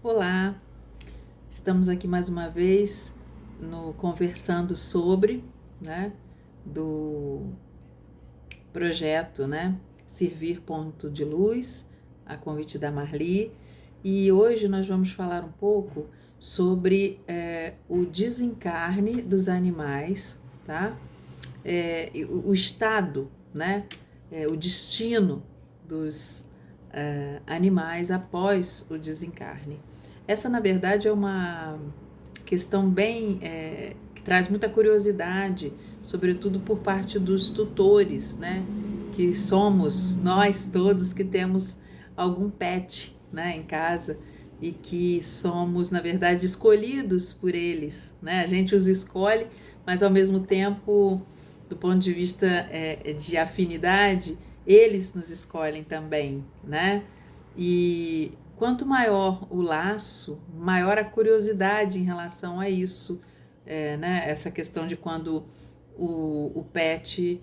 Olá, estamos aqui mais uma vez no conversando sobre, né, do projeto, né, Servir Ponto de Luz, a convite da Marli, e hoje nós vamos falar um pouco sobre o desencarne dos animais, tá? O estado, né, o destino dos animais após o desencarne. Essa, na verdade, é uma questão bem que traz muita curiosidade, sobretudo por parte dos tutores, né? Que somos nós todos que temos algum pet, né, em casa e que somos, na verdade, escolhidos por eles, né? A gente os escolhe, mas ao mesmo tempo, do ponto de vista de afinidade, eles nos escolhem também, né? E quanto maior o laço, maior a curiosidade em relação a isso, né? Essa questão de quando o pet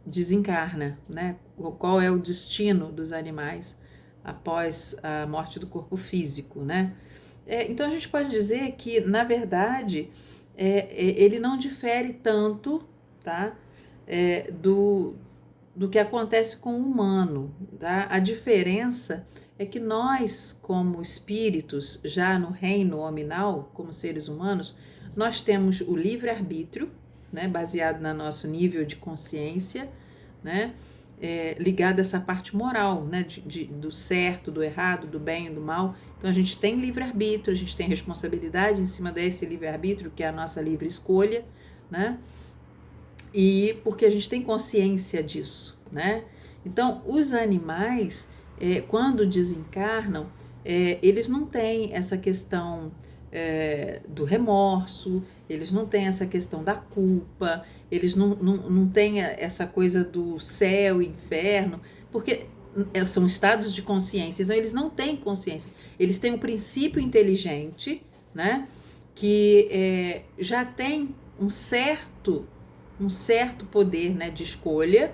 desencarna, né? Qual é o destino dos animais após a morte do corpo físico, né? Então a gente pode dizer que, na verdade, ele não difere tanto, tá? Do que acontece com o humano, tá? A diferença é que nós, como espíritos, já no reino hominal, como seres humanos, nós temos o livre-arbítrio, né, baseado no nosso nível de consciência, né, ligado a essa parte moral, né, do certo, do errado, do bem e do mal. Então a gente tem livre-arbítrio, a gente tem responsabilidade em cima desse livre-arbítrio, que é a nossa livre escolha, né? E porque a gente tem consciência disso, né? Então, os animais, quando desencarnam, eles não têm essa questão do remorso, eles não têm essa questão da culpa, eles não têm essa coisa do céu e inferno, porque são estados de consciência, então eles não têm consciência, eles têm um princípio inteligente, né? Que já tem um certo poder, né, de escolha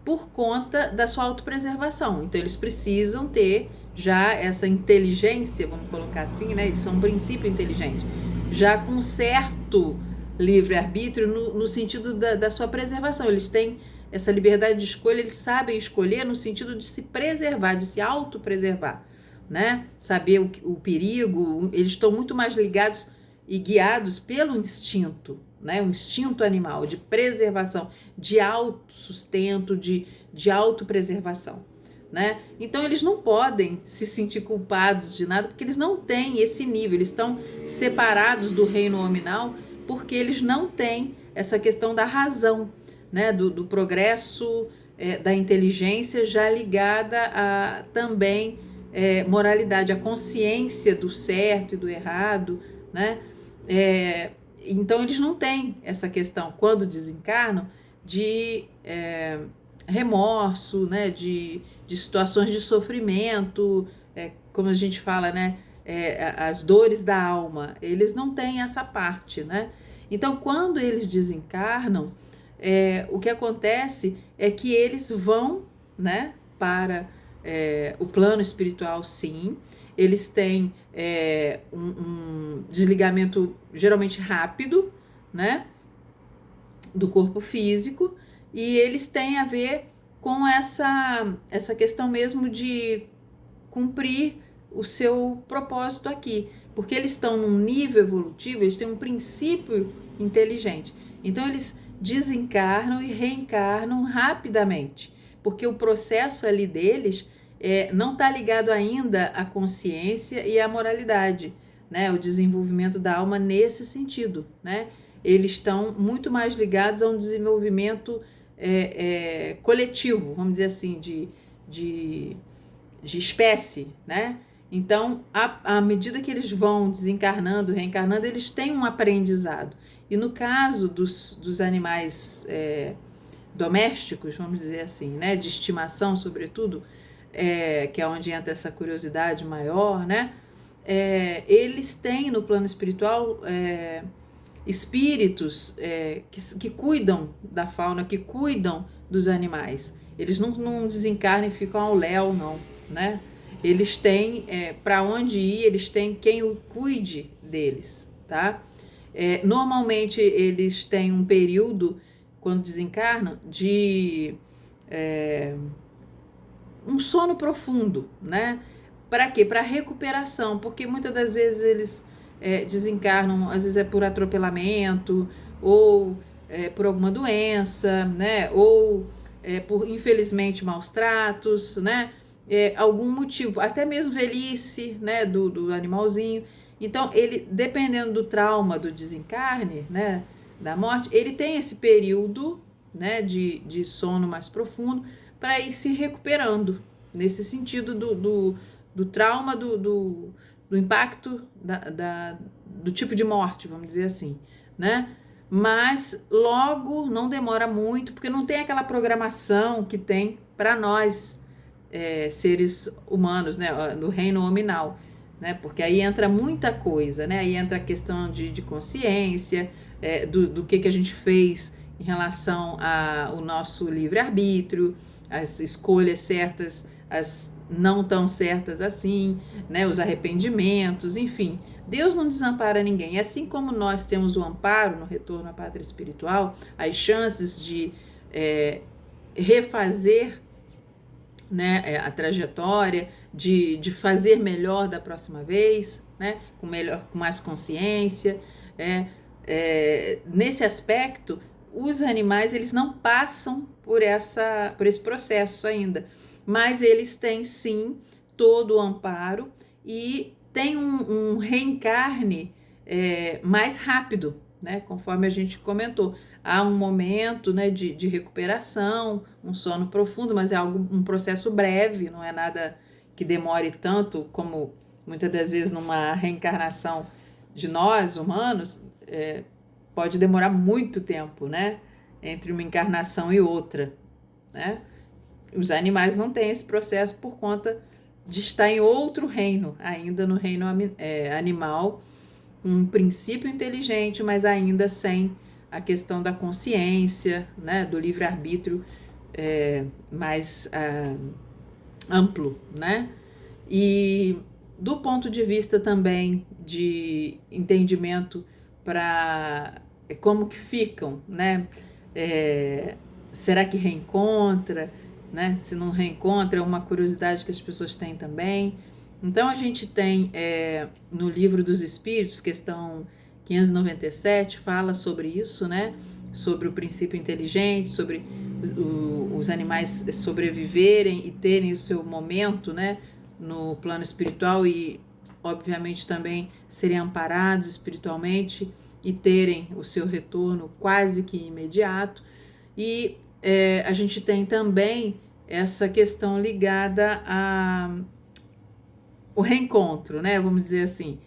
por conta da sua autopreservação. Então eles precisam ter já essa inteligência, vamos colocar assim, né? Eles são um princípio inteligente, já com um certo livre-arbítrio no sentido da sua preservação. Eles têm essa liberdade de escolha, eles sabem escolher no sentido de se preservar, de se autopreservar, né? Saber o perigo, eles estão muito mais ligados e guiados pelo instinto, né? Um instinto animal de preservação, de autossustento, de autopreservação, né? Então eles não podem se sentir culpados de nada, porque eles não têm esse nível, eles estão separados do reino hominal, porque eles não têm essa questão da razão, né? Do progresso, da inteligência já ligada a também moralidade, a consciência do certo e do errado, né? Então eles não têm essa questão, quando desencarnam, de remorso, né, de situações de sofrimento, como a gente fala, né, as dores da alma. Eles não têm essa parte, né? Então, quando eles desencarnam, o que acontece é que eles vão, né, para o plano espiritual, sim. Eles têm um desligamento geralmente rápido, né, do corpo físico, e eles têm a ver com essa questão mesmo de cumprir o seu propósito aqui, porque eles estão num nível evolutivo, eles têm um princípio inteligente. Então eles desencarnam e reencarnam rapidamente, porque o processo ali deles não está ligado ainda à consciência e à moralidade, né? O desenvolvimento da alma nesse sentido, né? Eles estão muito mais ligados a um desenvolvimento coletivo, vamos dizer assim, de espécie, né? Então, à medida que eles vão desencarnando, reencarnando, eles têm um aprendizado. E no caso dos animais domésticos, vamos dizer assim, né, de estimação, sobretudo, que é onde entra essa curiosidade maior, né? Eles têm no plano espiritual espíritos que cuidam da fauna, que cuidam dos animais. Eles não desencarnam e ficam ao léu, não, né? eles têm para onde ir, eles têm quem o cuide deles, tá? Normalmente eles têm um período, quando desencarnam, de um sono profundo, né? Para quê? Para recuperação, porque muitas das vezes eles desencarnam, às vezes é por atropelamento, ou por alguma doença, né? Ou por, infelizmente, maus tratos, né? Algum motivo, até mesmo velhice, né? Do animalzinho. Então, ele, dependendo do trauma do desencarne, né? Da morte, ele tem esse período, né? De sono mais profundo para ir se recuperando, nesse sentido do trauma, do impacto do tipo de morte, vamos dizer assim, né? Mas logo não demora muito, porque não tem aquela programação que tem para nós, seres humanos, né? No reino nominal, né? Porque aí entra muita coisa, né? Aí entra a questão de consciência, do que a gente fez em relação ao nosso livre-arbítrio, as escolhas certas, as não tão certas assim, né? Os arrependimentos, enfim. Deus não desampara ninguém. E assim como nós temos o amparo no retorno à pátria espiritual, as chances de refazer, né, a trajetória, de fazer melhor da próxima vez, né, com mais consciência. Nesse aspecto, os animais eles não passam por esse processo ainda, mas eles têm sim todo o amparo e tem um reencarne mais rápido, né? Conforme a gente comentou, há um momento, né, de recuperação, um sono profundo, mas é um processo breve, não é nada que demore tanto como muitas das vezes numa reencarnação de nós, humanos, pode demorar muito tempo, né? Entre uma encarnação e outra, né? Os animais não têm esse processo por conta de estar em outro reino, ainda no reino animal, um princípio inteligente, mas ainda sem a questão da consciência, né? Do livre-arbítrio mais amplo, né? E do ponto de vista também de entendimento para como que ficam, né? Será que reencontra, né? Se não reencontra, é uma curiosidade que as pessoas têm também. Então a gente tem no Livro dos Espíritos, questão 597, fala sobre isso, né? Sobre o princípio inteligente, sobre os animais sobreviverem e terem o seu momento, né? No plano espiritual e, obviamente, também serem amparados espiritualmente e terem o seu retorno quase que imediato. E a gente tem também essa questão ligada ao reencontro, né? Vamos dizer assim.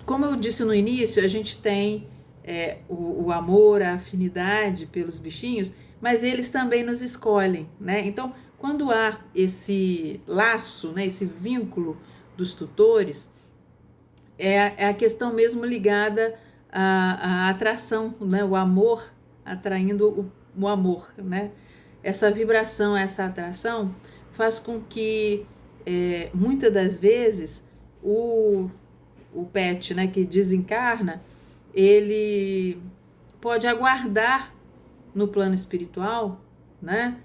Como eu disse no início, a gente tem o amor, a afinidade pelos bichinhos, mas eles também nos escolhem, né? Então, quando há esse laço, né, esse vínculo dos tutores, é a questão mesmo ligada à atração, né? O amor atraindo o amor, né? Essa vibração, essa atração faz com que muitas das vezes o pet, né, que desencarna, ele pode aguardar no plano espiritual, né,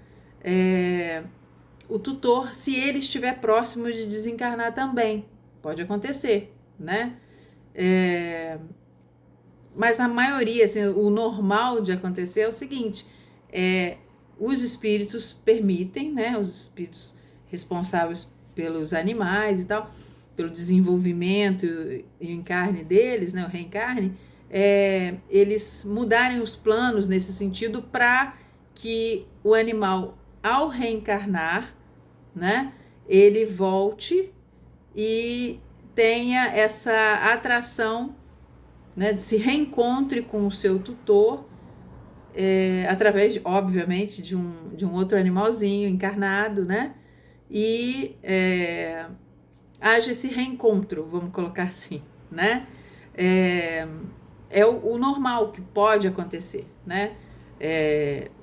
o tutor, se ele estiver próximo de desencarnar também. Pode acontecer, né? Mas a maioria, assim, o normal de acontecer é o seguinte: os espíritos permitem, né, os espíritos responsáveis pelos animais e tal, pelo desenvolvimento e o encarne deles, né, o reencarne, eles mudarem os planos nesse sentido para que o animal, ao reencarnar, né, ele volte e tenha essa atração, né, de se reencontre com o seu tutor, através, obviamente, de um outro animalzinho encarnado, né, e haja esse reencontro, vamos colocar assim, né? É o normal que pode acontecer, né?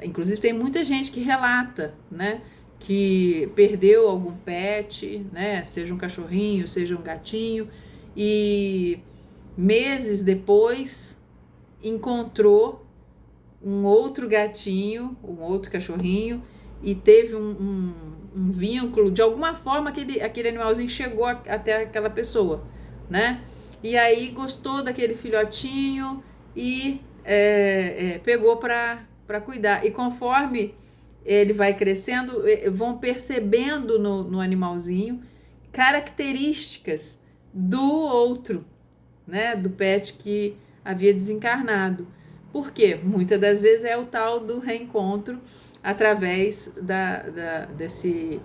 Inclusive tem muita gente que relata, né? que perdeu algum pet, né? Seja um cachorrinho, seja um gatinho, e meses depois encontrou um outro gatinho, um outro cachorrinho, e teve um vínculo, de alguma forma aquele animalzinho chegou até aquela pessoa, né? E aí gostou daquele filhotinho e pegou para cuidar. E conforme ele vai crescendo, vão percebendo no animalzinho características do outro, né? Do pet que havia desencarnado. Por quê? Muitas das vezes é o tal do reencontro através desse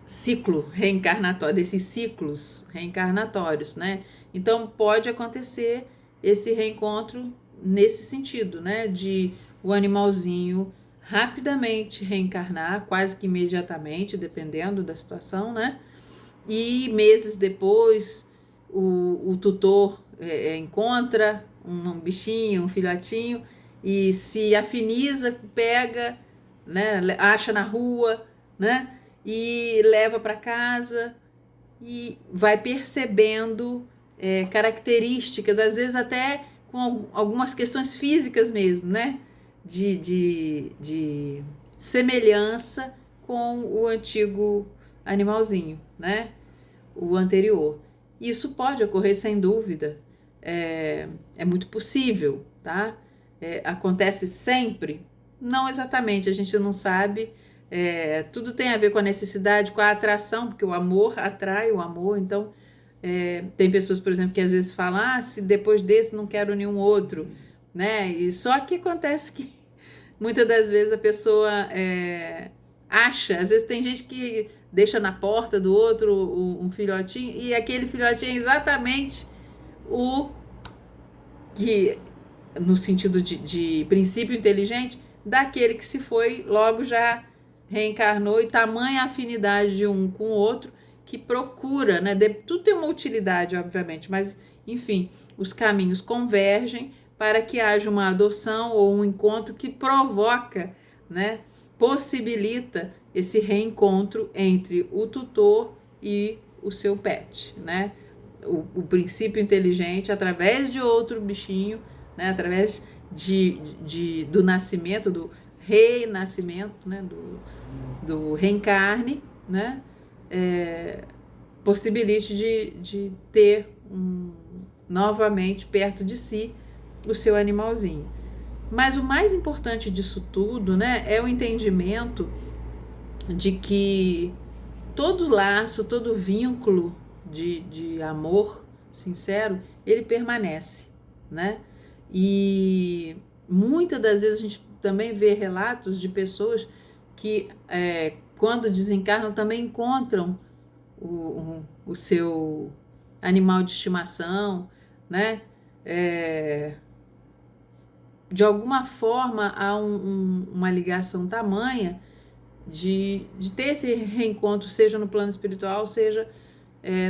ciclo reencarnatório, desses ciclos reencarnatórios, né? Então pode acontecer esse reencontro nesse sentido, né? De o animalzinho rapidamente reencarnar, quase que imediatamente, dependendo da situação, né? E meses depois o tutor encontra um bichinho, um filhotinho, e se afiniza, pega, né? Acha na rua, né? E leva para casa e vai percebendo características, às vezes até com algumas questões físicas mesmo, né? De semelhança com o antigo animalzinho, né? O anterior. Isso pode ocorrer sem dúvida, é muito possível, tá? Acontece sempre? Não exatamente, a gente não sabe. Tudo tem a ver com a necessidade, com a atração, porque o amor atrai o amor. Então, tem pessoas, por exemplo, que às vezes falam: ah, se depois desse não quero nenhum outro, né? E só que acontece que muitas das vezes a pessoa acha, às vezes tem gente que deixa na porta do outro um filhotinho, e aquele filhotinho é exatamente o que, no sentido de princípio inteligente, daquele que se foi, logo já reencarnou, e tamanha afinidade de um com o outro, que procura, né? Tudo tem uma utilidade, obviamente, mas, enfim, os caminhos convergem para que haja uma adoção ou um encontro que provoca, né? Possibilita esse reencontro entre o tutor e o seu pet, né? O princípio inteligente, através de outro bichinho, né? Através do nascimento, do renascimento, né? Do reencarne, né? Possibilite de ter novamente perto de si o seu animalzinho. Mas o mais importante disso tudo, né, é o entendimento de que todo laço, todo vínculo de amor sincero, ele permanece, né? E muitas das vezes a gente também vê relatos de pessoas que, quando desencarnam, também encontram o seu animal de estimação, né? De alguma forma há uma ligação tamanha de ter esse reencontro, seja no plano espiritual, seja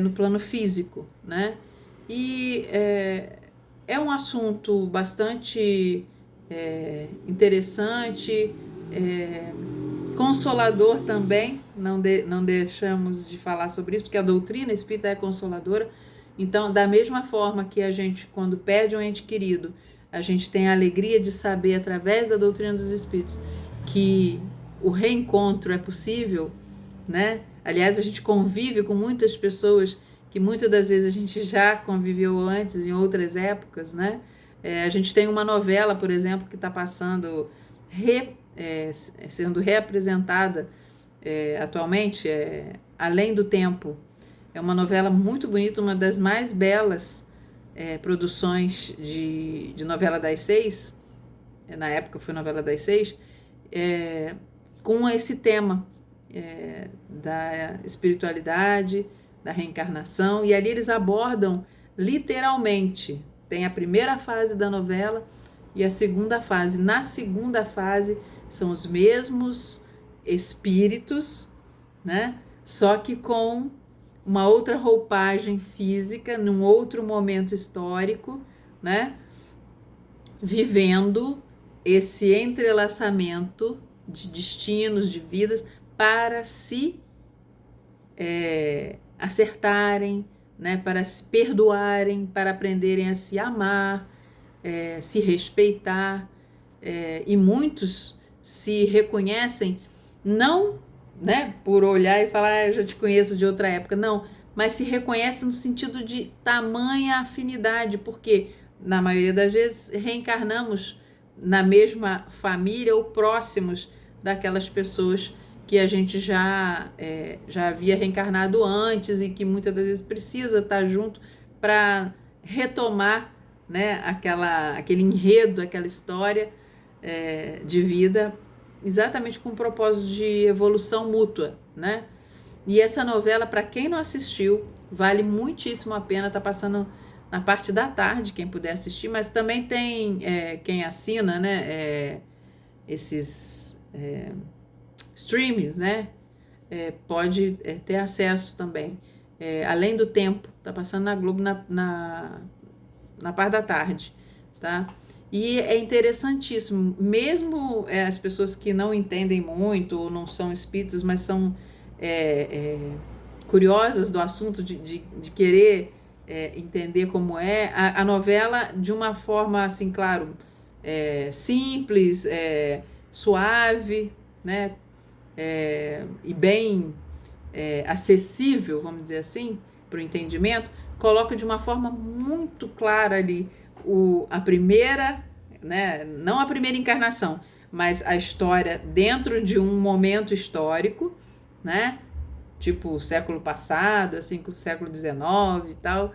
no plano físico, né? E é um assunto bastante interessante, consolador também, não deixamos de falar sobre isso, porque a doutrina espírita é consoladora. Então, da mesma forma que a gente, quando perde um ente querido, a gente tem a alegria de saber, através da doutrina dos espíritos, que o reencontro é possível, né? Aliás, a gente convive com muitas pessoas que muitas das vezes a gente já conviveu antes, em outras épocas, né? A gente tem uma novela, por exemplo, que está passando, sendo reapresentada atualmente, Além do Tempo. É uma novela muito bonita, uma das mais belas produções de novela das seis, na época foi novela das seis, com esse tema da espiritualidade, da reencarnação, e ali eles abordam literalmente, tem a primeira fase da novela e a segunda fase. Na segunda fase são os mesmos espíritos, né? Só que com uma outra roupagem física, num outro momento histórico, né? Vivendo esse entrelaçamento, de destinos, de vidas, para se acertarem, né, para se perdoarem, para aprenderem a se amar, se respeitar, e muitos se reconhecem não, né, por olhar e falar, eu já te conheço de outra época, não, mas se reconhecem no sentido de tamanha afinidade, porque na maioria das vezes reencarnamos na mesma família ou próximos daquelas pessoas que a gente já havia reencarnado antes e que muitas das vezes precisa estar junto para retomar, né, aquele enredo, aquela história de vida, exatamente com o propósito de evolução mútua, né? E essa novela, para quem não assistiu, vale muitíssimo a pena, tá passando na parte da tarde, quem puder assistir, mas também tem quem assina, né, esses streamings, né, pode ter acesso também. Além do tempo, tá passando na Globo na parte da tarde, tá? E é interessantíssimo, mesmo as pessoas que não entendem muito ou não são espíritas, mas são curiosas do assunto de querer entender como é, a novela de uma forma, assim, claro, simples, suave, né? E bem acessível, vamos dizer assim, para o entendimento, coloca de uma forma muito clara ali a primeira, né, não a primeira encarnação, mas a história dentro de um momento histórico, né, tipo o século passado, assim, o século XIX e tal,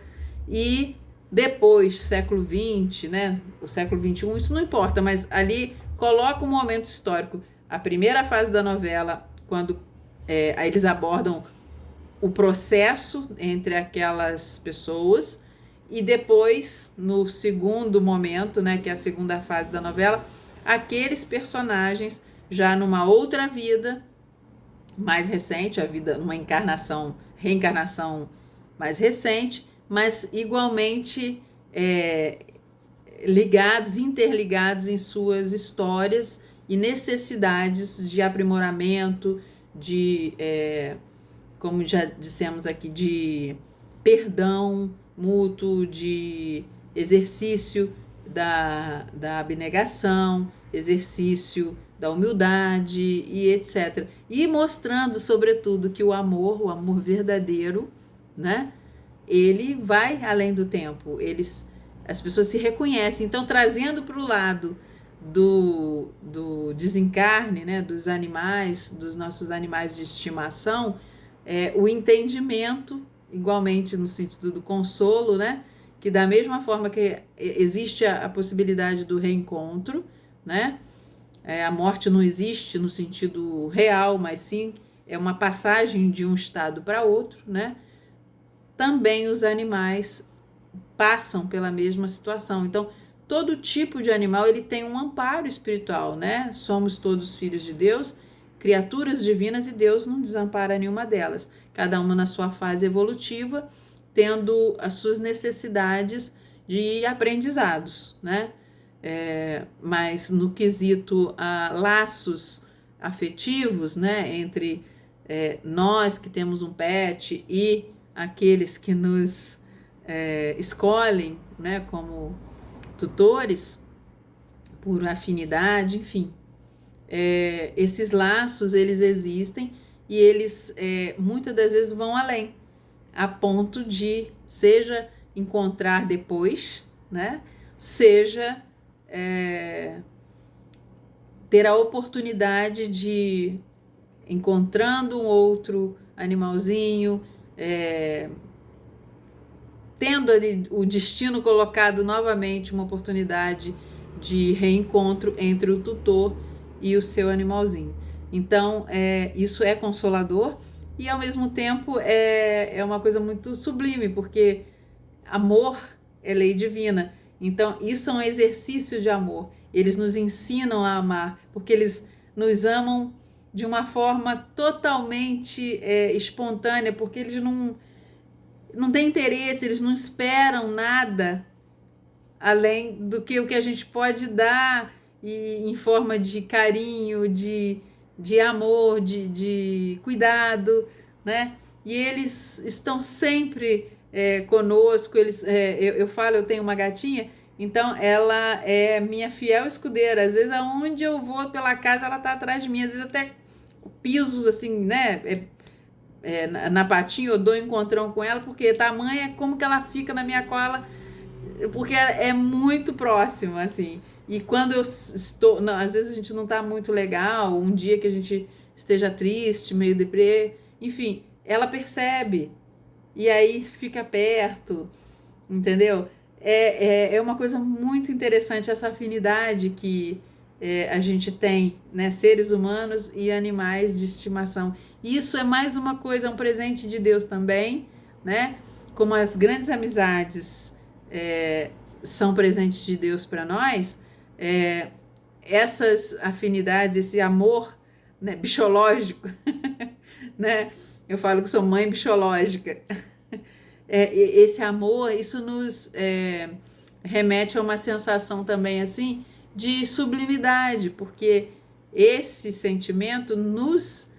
e depois século XX, né, o século XXI, isso não importa, mas ali coloca um momento histórico, a primeira fase da novela, quando aí eles abordam o processo entre aquelas pessoas e depois, no segundo momento, né, que é a segunda fase da novela, aqueles personagens já numa outra vida mais recente, a vida numa reencarnação mais recente, mas igualmente interligados em suas histórias e necessidades de aprimoramento, como já dissemos aqui, de perdão mútuo, de exercício da abnegação, exercício da humildade e etc. E mostrando, sobretudo, que o amor verdadeiro, né, ele vai além do tempo. As pessoas se reconhecem. Então, trazendo para o lado do desencarne, né, dos animais, dos nossos animais de estimação, o entendimento, igualmente no sentido do consolo, né, que da mesma forma que existe a possibilidade do reencontro, né, a morte não existe no sentido real, mas sim é uma passagem de um estado para outro, né, também os animais passam pela mesma situação. Então, todo tipo de animal ele tem um amparo espiritual, né? Somos todos filhos de Deus, criaturas divinas, e Deus não desampara nenhuma delas. Cada uma na sua fase evolutiva, tendo as suas necessidades de aprendizados, né? Mas no quesito a laços afetivos, né? Entre nós que temos um pet e aqueles que nos escolhem, né, como tutores, por afinidade, enfim. Esses laços, eles existem e eles muitas das vezes vão além, a ponto de, seja encontrar depois, né, seja ter a oportunidade de, encontrando um outro animalzinho, tendo ali o destino colocado novamente, uma oportunidade de reencontro entre o tutor e o seu animalzinho. Então, isso é consolador e, ao mesmo tempo, é uma coisa muito sublime, porque amor é lei divina. Então, isso é um exercício de amor. Eles nos ensinam a amar, porque eles nos amam de uma forma totalmente espontânea, porque eles não têm interesse, eles não esperam nada além do que o que a gente pode dar e em forma de carinho, de amor, de cuidado, né? E eles estão sempre conosco. Eu falo, eu tenho uma gatinha, então ela é minha fiel escudeira. Às vezes, aonde eu vou pela casa, ela está atrás de mim. Às vezes até o piso, assim, né? Na patinha eu dou um encontrão com ela, porque tamanha como que ela fica na minha cola, porque é muito próxima, assim. E quando eu estou, não, às vezes a gente não está muito legal, um dia que a gente esteja triste, meio deprê, enfim, ela percebe e aí fica perto, entendeu? É uma coisa muito interessante essa afinidade que a gente tem, né? Seres humanos e animais de estimação. Isso é mais uma coisa, é um presente de Deus também, né? Como as grandes amizades são presentes de Deus para nós, é, essas afinidades, esse amor, né, bichológico, né? Eu falo que sou mãe bichológica. Esse amor, isso nos remete a uma sensação também assim de sublimidade, porque esse sentimento nos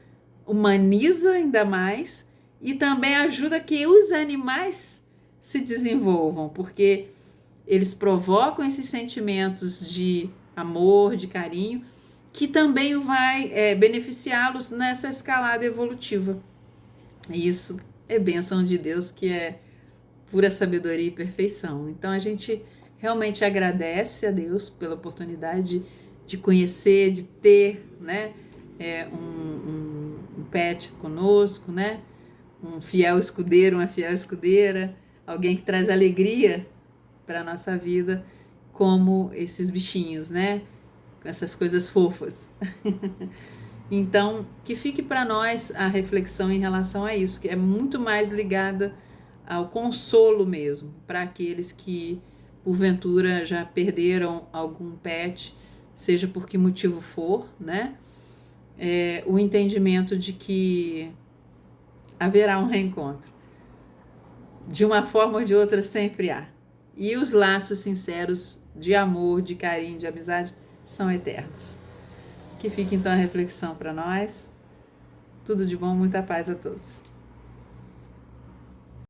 humaniza ainda mais e também ajuda que os animais se desenvolvam, porque eles provocam esses sentimentos de amor, de carinho, que também vai beneficiá-los nessa escalada evolutiva. E isso é bênção de Deus, que é pura sabedoria e perfeição. Então a gente realmente agradece a Deus pela oportunidade de conhecer, de ter, né, um pet conosco, né, um fiel escudeiro, uma fiel escudeira, alguém que traz alegria para a nossa vida, como esses bichinhos, né, com essas coisas fofas. Então, que fique para nós a reflexão em relação a isso, que é muito mais ligada ao consolo mesmo, para aqueles que porventura já perderam algum pet, seja por que motivo for, né? O entendimento de que haverá um reencontro. De uma forma ou de outra sempre há. E os laços sinceros de amor, de carinho, de amizade são eternos. Que fique então a reflexão para nós. Tudo de bom, muita paz a todos.